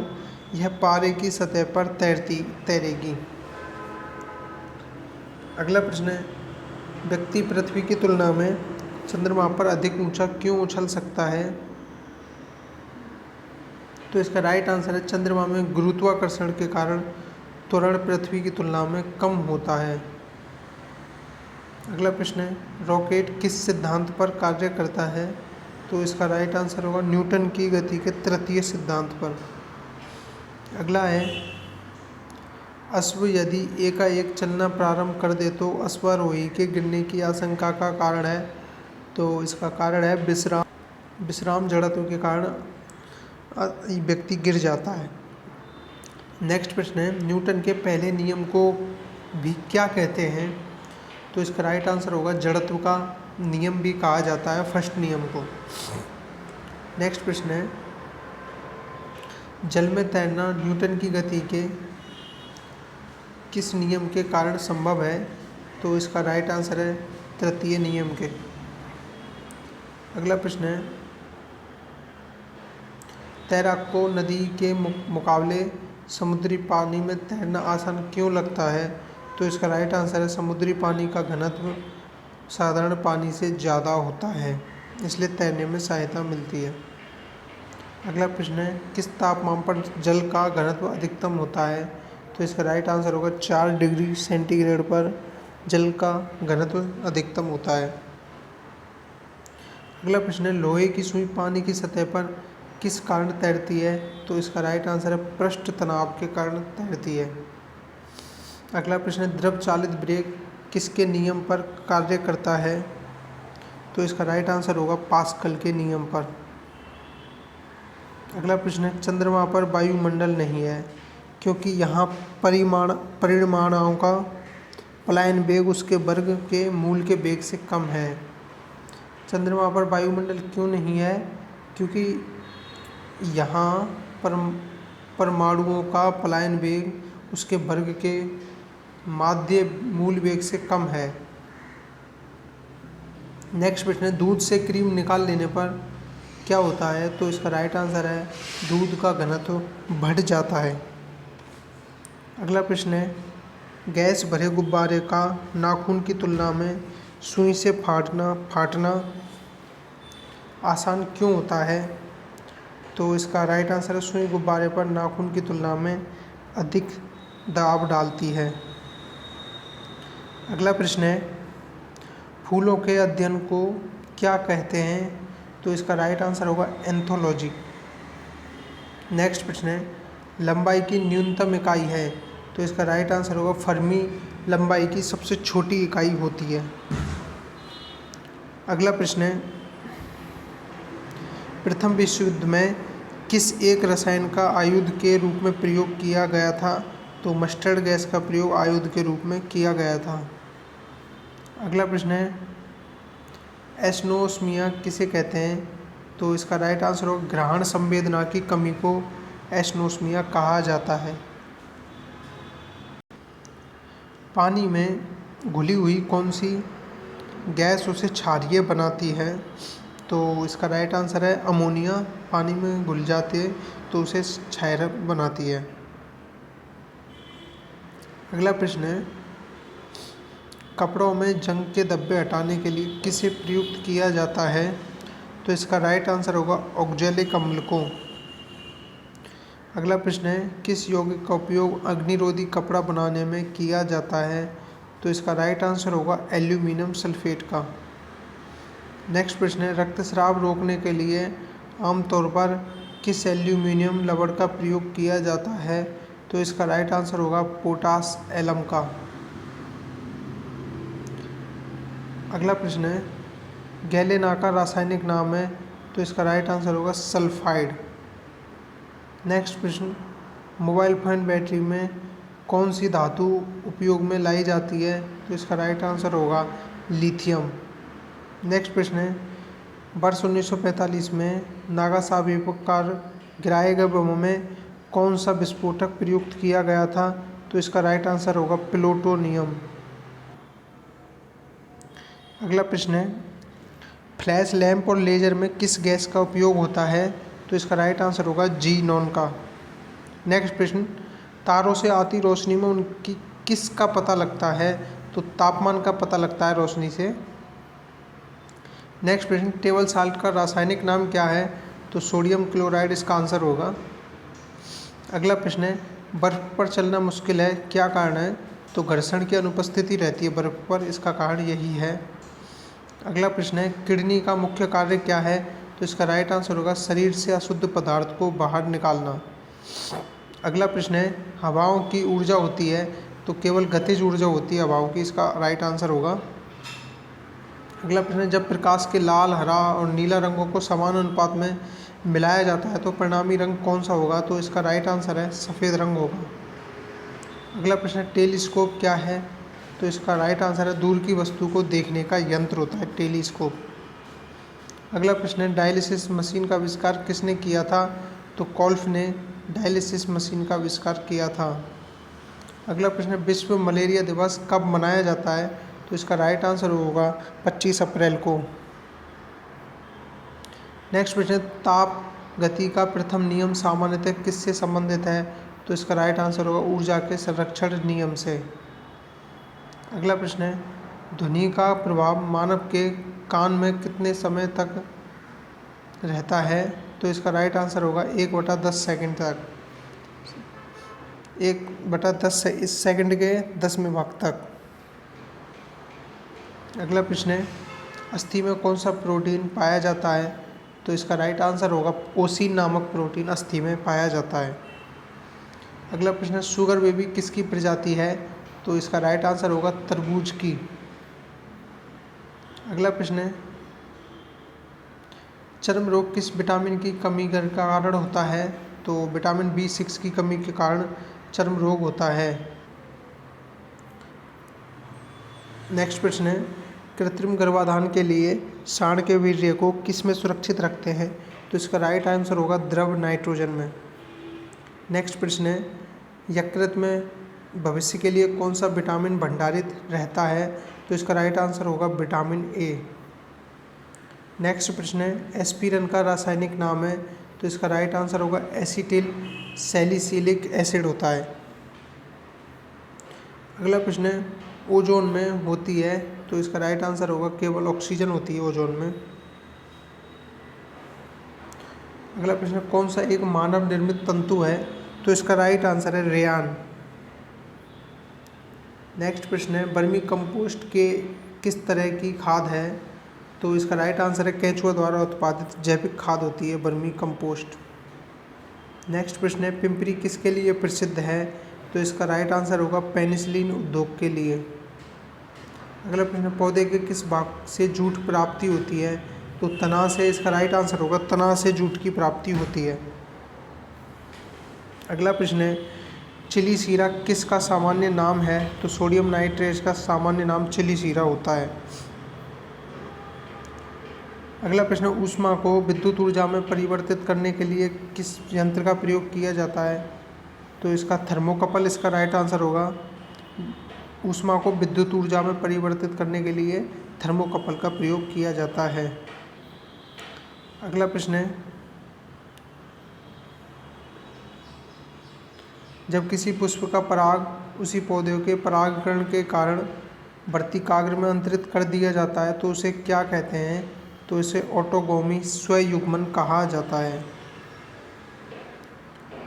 यह पारे की सतह पर तैरेगी। अगला प्रश्न है, व्यक्ति पृथ्वी की तुलना में चंद्रमा पर अधिक ऊंचा क्यों उछल सकता है? तो इसका राइट आंसर है चंद्रमा में गुरुत्वाकर्षण के कारण त्वरण पृथ्वी की तुलना में कम होता है। अगला प्रश्न है, रॉकेट किस सिद्धांत पर कार्य करता है? तो इसका राइट आंसर होगा न्यूटन की गति के तृतीय सिद्धांत पर। अगला है, अश्व यदि एकाएक चलना प्रारंभ कर दे तो अश्वारोही के गिरने की आशंका का कारण है। तो इसका कारण है विश्राम जड़त्व के कारण व्यक्ति गिर जाता है। नेक्स्ट प्रश्न है, न्यूटन के पहले नियम को भी क्या कहते हैं? तो इसका राइट आंसर होगा जड़त्व का नियम भी कहा जाता है, फर्स्ट नियम को। नेक्स्ट प्रश्न है, जल में तैरना न्यूटन की गति के किस नियम के कारण संभव है? तो इसका राइट आंसर है तृतीय नियम के। अगला प्रश्न है, तैराक को नदी के मुकाबले समुद्री पानी में तैरना आसान क्यों लगता है? तो इसका राइट आंसर है समुद्री पानी का घनत्व साधारण पानी से ज़्यादा होता है, इसलिए तैरने में सहायता मिलती है। अगला प्रश्न है, किस तापमान पर जल का घनत्व अधिकतम होता है? तो इसका राइट आंसर होगा 4 डिग्री सेंटीग्रेड पर जल का घनत्व अधिकतम होता है। अगला प्रश्न है, लोहे की सुई पानी की सतह पर किस कारण तैरती है? तो इसका राइट आंसर है पृष्ठ तनाव के कारण तैरती है। अगला प्रश्न है, द्रव चालित ब्रेक किसके नियम पर कार्य करता है? तो इसका राइट आंसर होगा पास्कल के नियम पर। अगला प्रश्न है, चंद्रमा पर वायुमंडल नहीं है क्योंकि यहाँ परिमाणों का पलायन वेग उसके वर्ग के मूल के वेग से कम है। चंद्रमा पर वायुमंडल क्यों नहीं है? क्योंकि यहाँ परमाणुओं का पलायन वेग उसके वर्ग के माध्य मूल वेग से कम है। नेक्स्ट प्रश्न है, दूध से क्रीम निकाल लेने पर क्या होता है? तो इसका राइट आंसर है दूध का घनत्व बढ़ जाता है। अगला प्रश्न है, गैस भरे गुब्बारे का नाखून की तुलना में सुई से फाटना आसान क्यों होता है? तो इसका राइट आंसर है सुई गुब्बारे पर नाखून की तुलना में अधिक दबाव डालती है। अगला प्रश्न है, फूलों के अध्ययन को क्या कहते हैं? तो इसका राइट आंसर होगा एंथोलॉजी। नेक्स्ट प्रश्न है, लंबाई की न्यूनतम इकाई है? तो इसका राइट आंसर होगा फर्मी लंबाई की सबसे छोटी इकाई होती है। अगला प्रश्न है, प्रथम विश्व युद्ध में किस एक रसायन का आयुध के रूप में प्रयोग किया गया था? तो मस्टर्ड गैस का प्रयोग आयुध के रूप में किया गया था। अगला प्रश्न है, एस्नोस्मिया किसे कहते हैं? तो इसका राइट आंसर होगा ग्रहण संवेदना की कमी को एस्नोस्मिया कहा जाता है। पानी में घुली हुई कौन सी गैस उसे क्षारीय बनाती है? तो इसका राइट आंसर है अमोनिया। पानी में घुल जाती है तो उसे क्षारीय बनाती है। अगला प्रश्न है, कपड़ों में जंग के धब्बे हटाने के लिए किसे प्रयुक्त किया जाता है? तो इसका राइट आंसर होगा ऑक्जेलिक अम्ल को। अगला प्रश्न है, किस यौगिक का उपयोग अग्निरोधी कपड़ा बनाने में किया जाता है? तो इसका राइट आंसर होगा एल्यूमिनियम सल्फेट का। नेक्स्ट प्रश्न है, रक्तस्राव रोकने के लिए आमतौर पर किस एल्यूमिनियम लवण का प्रयोग किया जाता है? तो इसका राइट आंसर होगा पोटास एलम का। अगला प्रश्न है, गैलेना का रासायनिक नाम है? तो इसका राइट आंसर होगा सल्फाइड। नेक्स्ट प्रश्न, मोबाइल फ़ोन बैटरी में कौन सी धातु उपयोग में लाई जाती है? तो इसका राइट आंसर होगा लिथियम। नेक्स्ट प्रश्न है, वर्ष 1945 में नागासाकी पर गिराए गए बमों में कौन सा विस्फोटक प्रयुक्त किया गया था? तो इसका राइट आंसर होगा प्लूटोनियम। अगला प्रश्न है, फ्लैश लैंप और लेजर में किस गैस का उपयोग होता है? तो इसका राइट आंसर होगा जीनॉन का। नेक्स्ट प्रश्न, तारों से आती रोशनी में उनकी किस का पता लगता है? तो तापमान का पता लगता है रोशनी से। नेक्स्ट प्रश्न, टेबल साल्ट का रासायनिक नाम क्या है? तो सोडियम क्लोराइड इसका आंसर होगा। अगला प्रश्न है, बर्फ़ पर चलना मुश्किल है, क्या कारण है? तो घर्षण की अनुपस्थिति रहती है बर्फ़ पर, इसका कारण यही है। अगला प्रश्न है, किडनी का मुख्य कार्य क्या है? तो इसका राइट आंसर होगा शरीर से अशुद्ध पदार्थ को बाहर निकालना। अगला प्रश्न है, हवाओं की ऊर्जा होती है, तो केवल गतिज ऊर्जा होती है हवाओं की, इसका राइट आंसर होगा। अगला प्रश्न है, जब प्रकाश के लाल, हरा और नीला रंगों को समान अनुपात में मिलाया जाता है तो परिणामी रंग कौन सा होगा? तो इसका राइट आंसर है सफ़ेद रंग होगा। अगला प्रश्न है, टेलीस्कोप क्या है? तो इसका राइट आंसर है दूर की वस्तु को देखने का यंत्र होता है टेलीस्कोप। अगला प्रश्न है, डायलिसिस मशीन का आविष्कार किसने किया था? तो कोल्फ ने डायलिसिस मशीन का आविष्कार किया था। अगला प्रश्न है, विश्व मलेरिया दिवस कब मनाया जाता है? तो इसका राइट आंसर होगा 25 अप्रैल को। नेक्स्ट प्रश्न है, ताप गति का प्रथम नियम सामान्यतः किससे संबंधित है? तो इसका राइट आंसर होगा ऊर्जा के संरक्षण नियम से। अगला प्रश्न है, ध्वनि का प्रभाव मानव के कान में कितने समय तक रहता है? तो इसका राइट आंसर होगा 1/10 सेकंड तक, 1/10 सेकंड के 10वें भाग तक। अगला प्रश्न है, अस्थि में कौन सा प्रोटीन पाया जाता है? तो इसका राइट आंसर होगा ओसीन नामक प्रोटीन अस्थि में पाया जाता है। अगला प्रश्न है, शुगर बेबी किसकी प्रजाति है? तो इसका राइट आंसर होगा तरबूज की। अगला प्रश्न है, चर्म रोग किस विटामिन की कमी के कारण होता है? तो विटामिन B6 की कमी के कारण चर्म रोग होता है। नेक्स्ट प्रश्न है, कृत्रिम गर्भाधान के लिए सांड के वीर्य को किस में सुरक्षित रखते हैं? तो इसका राइट आंसर होगा द्रव नाइट्रोजन में। नेक्स्ट प्रश्न है, यकृत में भविष्य के लिए कौन सा विटामिन भंडारित रहता है? तो इसका राइट आंसर होगा विटामिन ए। नेक्स्ट प्रश्न है, एस्पिरिन का रासायनिक नाम है? तो इसका राइट आंसर होगा एसिटिल सैलिसिलिक एसिड होता है। अगला प्रश्न है, ओजोन में होती है? तो इसका राइट आंसर होगा केवल ऑक्सीजन होती है ओजोन में। अगला प्रश्न, कौन सा एक मानव निर्मित तंतु है? तो इसका राइट आंसर है रेयान। नेक्स्ट प्रश्न है, वर्मी कंपोस्ट के किस तरह की खाद है? तो इसका राइट आंसर है केंचुआ द्वारा उत्पादित जैविक खाद होती है वर्मी कंपोस्ट। नेक्स्ट प्रश्न है, पिंपरी किसके लिए प्रसिद्ध है? तो इसका राइट आंसर होगा पेनिसिलिन उद्योग के लिए। अगला प्रश्न, पौधे के किस भाग से जूट प्राप्ति होती है? तो तना से, इसका राइट आंसर होगा तना से जूट की प्राप्ति होती है। अगला प्रश्न है, चिली सीरा किसका सामान्य नाम है? तो सोडियम नाइट्रेट का सामान्य नाम चिली सीरा होता है। अगला प्रश्न, ऊष्मा को विद्युत ऊर्जा में परिवर्तित करने के लिए किस यंत्र का प्रयोग किया जाता है? तो इसका थर्मोकपल इसका राइट आंसर होगा। ऊष्मा को विद्युत ऊर्जा में परिवर्तित करने के लिए थर्मोकपल का प्रयोग किया जाता है। अगला प्रश्न है, जब किसी पुष्प का पराग उसी पौधे के परागकण के कारण वर्तिकाग्र में अंतरित कर दिया जाता है तो उसे क्या कहते हैं? तो इसे ऑटोगोमी स्वयुग्मन कहा जाता है।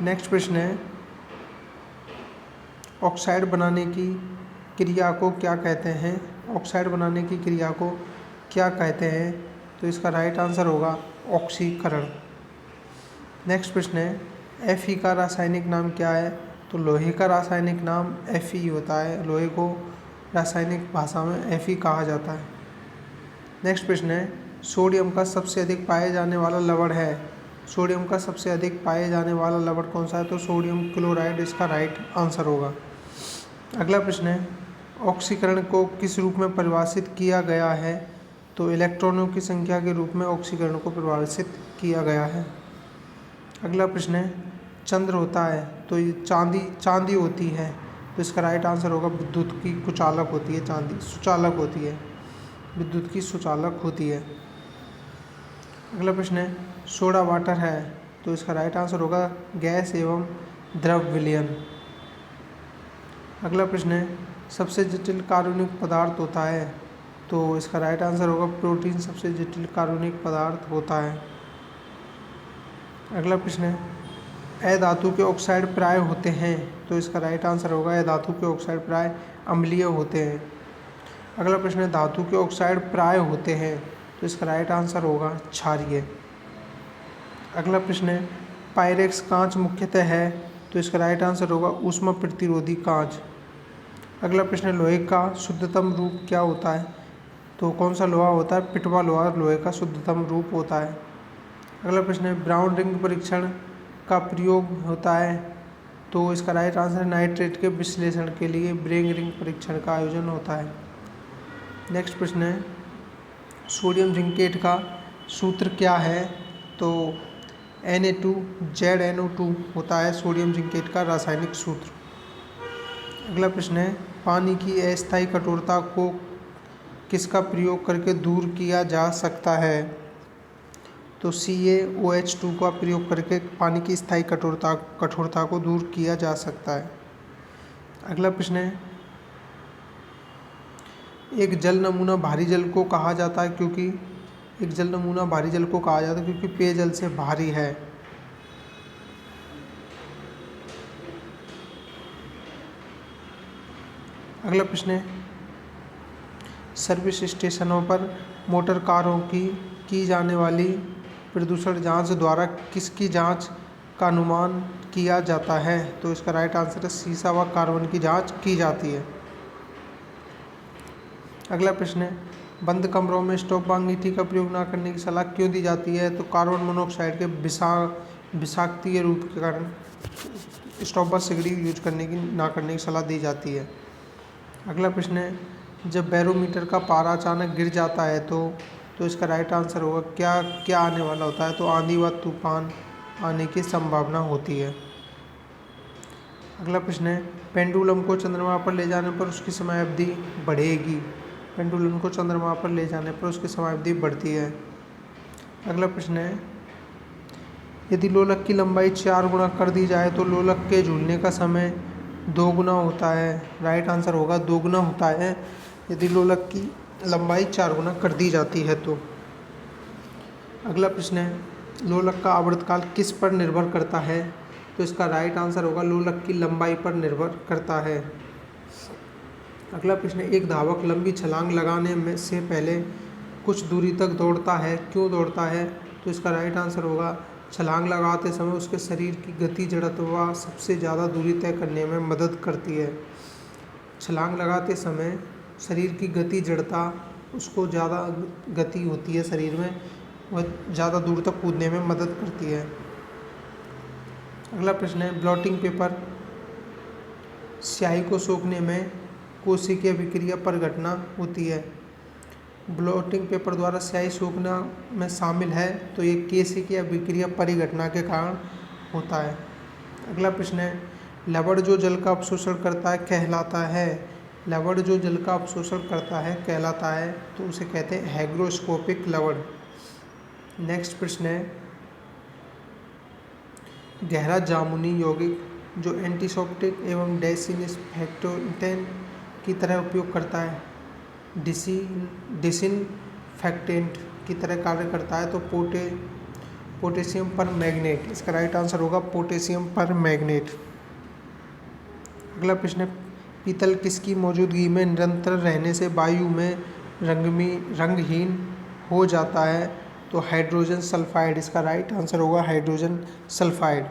नेक्स्ट प्रश्न है, ऑक्साइड बनाने की क्रिया को क्या कहते हैं? ऑक्साइड बनाने की क्रिया को क्या कहते हैं? तो इसका राइट आंसर होगा ऑक्सीकरण। नेक्स्ट प्रश्न है, Fe का रासायनिक नाम क्या है? तो लोहे का रासायनिक नाम Fe होता है। लोहे को रासायनिक भाषा में Fe कहा जाता है। नेक्स्ट प्रश्न है, सोडियम का सबसे अधिक पाए जाने वाला लवण है? सोडियम का सबसे अधिक पाए जाने वाला लवण कौन सा है? तो सोडियम क्लोराइड इसका राइट आंसर होगा। अगला प्रश्न है, ऑक्सीकरण को किस रूप में परिभाषित किया गया है? तो इलेक्ट्रॉनों की संख्या के रूप में ऑक्सीकरण को परिभाषित किया गया है। अगला प्रश्न है, चंद्र होता है तो ये चांदी होती है तो इसका राइट आंसर होगा विद्युत की कुचालक होती है चांदी, सुचालक होती है, विद्युत की सुचालक होती है। अगला प्रश्न है सोडा वाटर है, तो इसका राइट आंसर होगा गैस एवं द्रव विलयन। अगला प्रश्न है सबसे जटिल कार्बनिक पदार्थ होता है, तो इसका राइट आंसर होगा प्रोटीन सबसे जटिल कार्बनिक पदार्थ होता है। अगला प्रश्न है अधातु के ऑक्साइड प्राय होते हैं, तो इसका राइट आंसर होगा अधातु के ऑक्साइड प्राय अम्लीय होते हैं। अगला प्रश्न है धातु के ऑक्साइड प्राय होते हैं, तो इसका राइट आंसर होगा क्षारीय। अगला प्रश्न है पायरेक्स कांच मुख्यतः है, तो इसका राइट आंसर होगा ऊष्मा प्रतिरोधी कांच। अगला प्रश्न है लोहे का शुद्धतम रूप क्या होता है, तो कौन सा लोहा होता है, पिटवा लोहा लोहे का शुद्धतम रूप होता है। अगला प्रश्न है ब्राउन रिंग परीक्षण का प्रयोग होता है, तो इसका राइट आंसर नाइट्रेट के विश्लेषण के लिए ब्रेग रिंग परीक्षण का आयोजन होता है। नेक्स्ट प्रश्न है सोडियम जिंकेट का सूत्र क्या है, तो Na2ZNO2 होता है सोडियम जिंकेट का रासायनिक सूत्र। अगला प्रश्न है पानी की अस्थायी कठोरता को किसका प्रयोग करके दूर किया जा सकता है, तो CaOH2 का प्रयोग करके पानी की स्थायी कठोरता को दूर किया जा सकता है। अगला प्रश्न है एक जल नमूना भारी जल को कहा जाता है क्योंकि पेयजल से भारी है। अगला प्रश्न है सर्विस स्टेशनों पर मोटर कारों की जाने वाली प्रदूषण जांच द्वारा किसकी जांच का अनुमान किया जाता है, तो इसका राइट आंसर है सीसा व कार्बन की जांच की जाती है। अगला प्रश्न है बंद कमरों में स्टोव मांगनीटी का प्रयोग न करने की सलाह क्यों दी जाती है, तो कार्बन मोनोऑक्साइड के विषाक्तीय रूप के कारण स्टोव पर सिगड़ी यूज करने की सलाह दी जाती है। अगला प्रश्न है जब बैरोमीटर का पारा अचानक गिर जाता है तो इसका राइट आंसर होगा क्या आने वाला होता है, तो आंधी व तूफान आने की संभावना होती है। अगला प्रश्न है पेंडुलम को चंद्रमा पर ले जाने पर उसकी समय अवधि बढ़ेगी, पेंडुलम को चंद्रमा पर ले जाने पर उसकी समय अवधि बढ़ती है। अगला प्रश्न है यदि लोलक की लंबाई 4 गुना कर दी जाए तो लोलक के झूलने का समय 2 गुना होता है, राइट आंसर होगा 2 गुना होता है यदि लोलक की लंबाई 4 गुना कर दी जाती है तो। अगला प्रश्न है लोलक का आवर्तकाल किस पर निर्भर करता है, तो इसका राइट आंसर होगा लोलक की लंबाई पर निर्भर करता है। अगला प्रश्न है एक धावक लंबी छलांग लगाने से पहले कुछ दूरी तक दौड़ता है, क्यों दौड़ता है, तो इसका राइट आंसर होगा छलांग लगाते समय उसके शरीर की गति जड़त्व सबसे ज़्यादा दूरी तय करने में मदद करती है। छलांग लगाते समय शरीर की गति जड़ता उसको ज़्यादा गति होती है शरीर में, वह ज़्यादा दूर तक कूदने में मदद करती है। अगला प्रश्न है ब्लॉटिंग पेपर स्याही को सोखने में कोशिकीय विक्रिया परिघटना होती है, ब्लॉटिंग पेपर द्वारा स्याही सोखना में शामिल है तो ये कोशिकीय विक्रिया परिघटना के कारण होता है। अगला प्रश्न है लवण जो जल का अवशोषण करता है कहलाता है, लवण जो जल का अवशोषण करता है कहलाता है तो उसे कहते हैं हाइग्रोस्कोपिक लवण। नेक्स्ट प्रश्न है गहरा जामुनी यौगिक जो एंटीसेप्टिक एवं डिसइंफेक्टेंट की तरह उपयोग करता है, डिसइंफेक्टेंट की तरह कार्य करता है, तो पोटेशियम पर मैग्नेट, इसका राइट आंसर होगा पोटेशियम पर मैग्नेट। अगला प्रश्न है पीतल किसकी मौजूदगी में निरंतर रहने से वायु में रंगहीन हो जाता है, तो हाइड्रोजन सल्फाइड, इसका राइट आंसर होगा हाइड्रोजन सल्फाइड।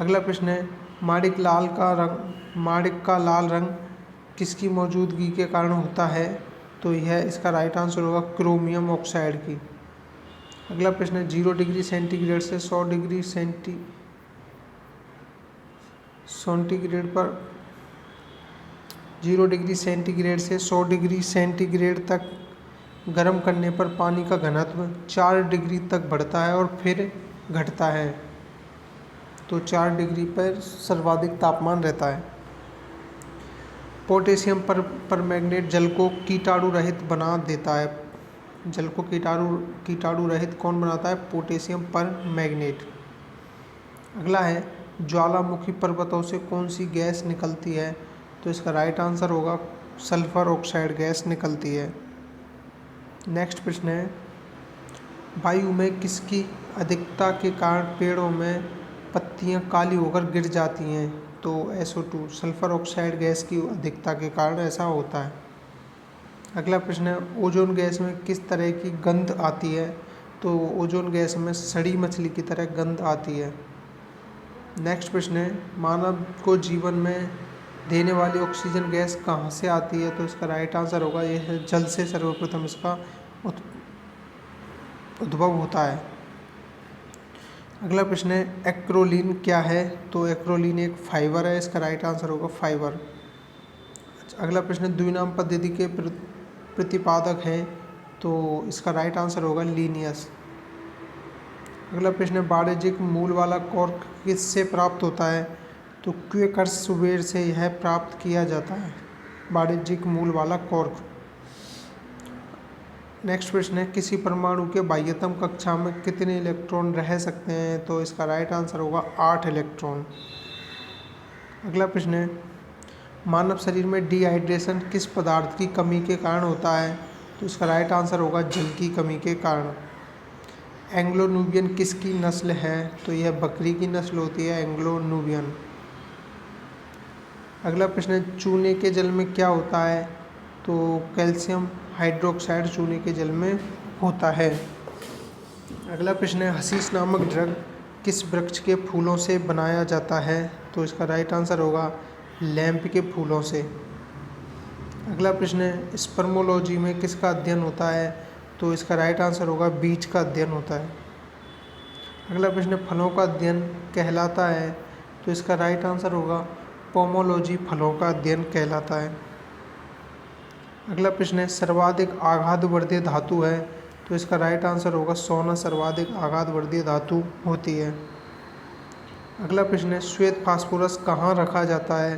अगला प्रश्न है माणिक का लाल रंग किसकी मौजूदगी के कारण होता है, तो यह इसका राइट आंसर होगा क्रोमियम ऑक्साइड की। अगला प्रश्न है 0 डिग्री सेंटीग्रेड से 100 डिग्री सेंटीग्रेड पर 0 डिग्री सेंटीग्रेड से 100 डिग्री सेंटीग्रेड तक गर्म करने पर पानी का घनत्व 4 डिग्री तक बढ़ता है और फिर घटता है, तो तो 4 डिग्री पर सर्वाधिक तापमान रहता है। पोटेशियम परमैंगनेट जल को कीटाणु रहित बना देता है। जल को कीटाणु रहित कौन बनाता है? Potassium permanganate. अगला है, ज्वालामुखी पर्वतों से कौन सी गैस निकलती है? तो इसका राइट आंसर होगा सल्फर ऑक्साइड गैस निकलती है। नेक्स्ट प्रश्न है, वायु में किसकी अधिकता के कारण पेड़ों में पत्तियां काली होकर गिर जाती हैं? तो SO2 सल्फर ऑक्साइड गैस की अधिकता के कारण ऐसा होता है। अगला प्रश्न है, ओजोन गैस में किस तरह की गंध आती है? तो ओजोन गैस में सड़ी मछली की तरह गंध आती है। नेक्स्ट प्रश्न है, मानव को जीवन में देने वाली ऑक्सीजन गैस कहाँ से आती है? तो इसका राइट आंसर होगा यह है जल से सर्वप्रथम इसका उद्भव होता है। अगला प्रश्न है, एक्रोलीन क्या है? तो एक्रोलीन एक फाइबर है, इसका राइट आंसर होगा फाइबर। अगला प्रश्न, द्विनाम पद्धति के प्रतिपादक हैं? तो इसका राइट आंसर होगा लीनियस। अगला प्रश्न है, वाणिज्यिक मूल वाला कॉर्क किससे प्राप्त होता है? तो क्वेकर्स वेयर से यह प्राप्त किया जाता है, वाणिज्यिक मूल वाला कॉर्क। नेक्स्ट प्रश्न है, किसी परमाणु के बाह्यतम कक्षा में कितने इलेक्ट्रॉन रह सकते हैं? तो इसका राइट आंसर होगा 8 इलेक्ट्रॉन। अगला प्रश्न है, मानव शरीर में डिहाइड्रेशन किस पदार्थ की कमी के कारण होता है? तो इसका राइट आंसर होगा जल की कमी के कारण। एंग्लो नूबियन किसकी नस्ल है? तो यह बकरी की नस्ल होती है, एंग्लो नूबियन। अगला प्रश्न है, चूने के जल में क्या होता है? तो कैल्शियम हाइड्रोक्साइड चूने के जल में होता है। अगला प्रश्न है, हशीश नामक ड्रग किस वृक्ष के फूलों से बनाया जाता है? तो इसका राइट आंसर होगा लैंप के फूलों से। अगला प्रश्न है, स्पर्मोलॉजी में किसका अध्ययन होता है? तो इसका राइट आंसर होगा बीज का अध्ययन होता है। अगला प्रश्न, फलों का अध्ययन कहलाता है? तो इसका राइट आंसर होगा पोमोलॉजी फलों का अध्ययन कहलाता है। अगला प्रश्न है, सर्वाधिक आघात वर्धीय धातु है? तो इसका राइट आंसर होगा सोना सर्वाधिक आघात वर्धीय धातु होती है। अगला प्रश्न है, श्वेत फास्फोरस कहाँ रखा जाता है?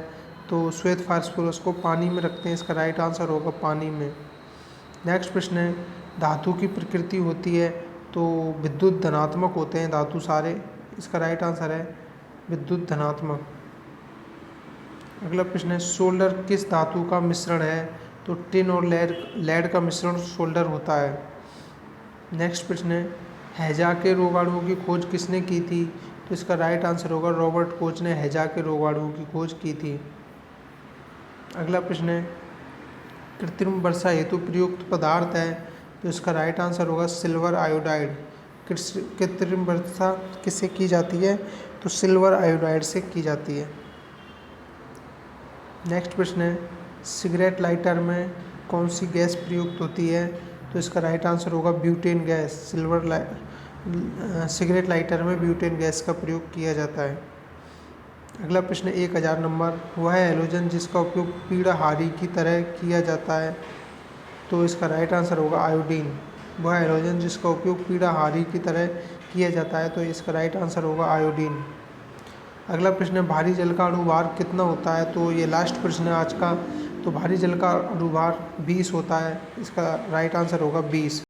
तो श्वेत फास्फोरस को पानी में रखते हैं, इसका राइट आंसर होगा पानी में। नेक्स्ट प्रश्न है, धातु की प्रकृति होती है? तो विद्युत धनात्मक होते हैं धातु सारे, इसका राइट आंसर है विद्युत धनात्मक। अगला प्रश्न है, सोल्डर किस धातु का मिश्रण है? तो टिन और लेड का मिश्रण सोल्डर होता है। नेक्स्ट प्रश्न है, हैजा के रोगाणुओं की खोज किसने की थी? तो इसका राइट आंसर होगा रॉबर्ट कोच ने हैजा के रोगाणुओं की खोज की थी। अगला प्रश्न है, कृत्रिम वर्षा हेतु प्रयुक्त पदार्थ है? तो इसका राइट आंसर होगा सिल्वर आयोडाइड। कृत्रिम वर्षा किससे की जाती है? तो सिल्वर आयोडाइड से की जाती है। नेक्स्ट प्रश्न है, सिगरेट लाइटर में कौन सी गैस प्रयुक्त होती है? तो इसका राइट आंसर होगा ब्यूटेन गैस। सिगरेट लाइटर में ब्यूटेन गैस का प्रयोग किया जाता है। अगला प्रश्न 1000 नंबर, वह हैलोजन जिसका उपयोग पीड़ाहारी की तरह किया जाता है? तो इसका राइट आंसर होगा आयोडीन। वह हैलोजन जिसका उपयोग पीड़ाहारी की तरह किया जाता है, तो इसका राइट आंसर होगा आयोडीन। अगला प्रश्न है, भारी जल का अणुभार कितना होता है? तो ये लास्ट प्रश्न है आज का। तो भारी जल का अणुभार 20 होता है, इसका राइट आंसर होगा 20।